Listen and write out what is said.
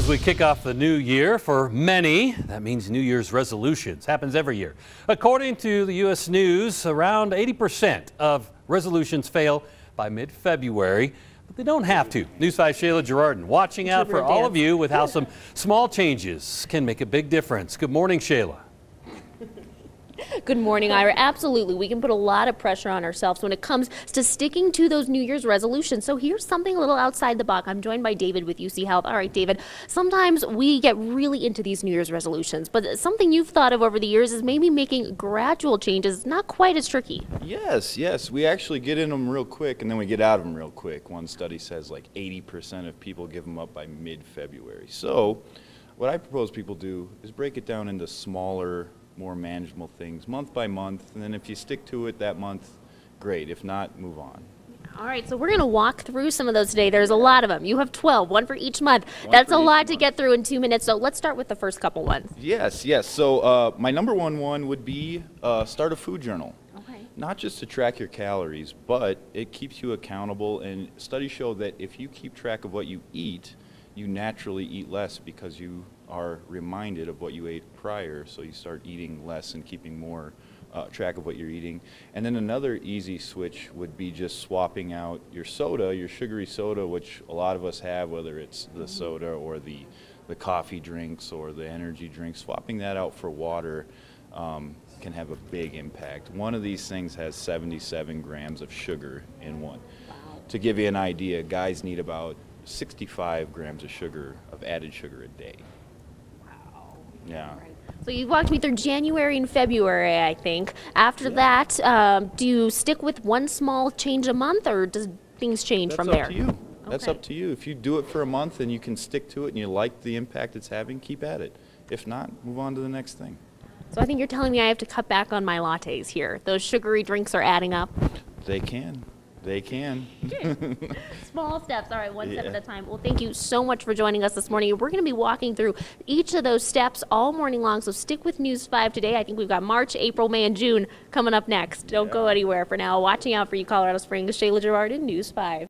As we kick off the new year, for many, that means New Year's resolutions. Happens every year. According to the U.S. News, around 80% of resolutions fail by mid-February, but they don't have to. News 5 Shayla Gerardin watching out for all of you with how some small changes can make a big difference. Good morning, Shayla. Good morning, Ira. Absolutely. We can put a lot of pressure on ourselves when it comes to sticking to those New Year's resolutions. So here's something a little outside the box. I'm joined by David with UC Health. All right, David, sometimes we get really into these New Year's resolutions, but something you've thought of over the years is maybe making gradual changes, not quite as tricky. Yes. We actually get in them real quick and then we get out of them real quick. One study says like 80% of people give them up by mid-February. So what I propose people do is break it down into smaller, more manageable things month by month, and then if you stick to it that month, great. If not, move on. All right, so we're going to walk through some of those today. There's a lot of them. You have 12, one for each month. That's a lot to get through in 2 minutes, so let's start with the first couple ones. Yes. So my number one would be start a food journal. Okay. Not just to track your calories, but it keeps you accountable, and studies show that if you keep track of what you eat, you naturally eat less because you are reminded of what you ate prior, so you start eating less and keeping more track of what you're eating. And then another easy switch would be just swapping out your soda, your sugary soda, which a lot of us have, whether it's the soda or the coffee drinks or the energy drinks. Swapping that out for water can have a big impact. One of these things has 77 grams of sugar in one. Wow. To give you an idea, guys need about 65 grams of sugar, of added sugar a day. Wow. Yeah. Right. So you walked me through January and February, I think. After that, do you stick with one small change a month, or does things change from there? That's up to you. That's up to you. If you do it for a month and you can stick to it and you like the impact it's having, keep at it. If not, move on to the next thing. So I think you're telling me I have to cut back on my lattes here. Those sugary drinks are adding up. They can. They can. Small steps. All right, one step at a time. Well, thank you so much for joining us this morning. We're going to be walking through each of those steps all morning long, so stick with News 5 today. I think we've got March, April, May, and June coming up next. Don't go anywhere for now. Watching out for you, Colorado Springs. Shayla Gerardin, News 5.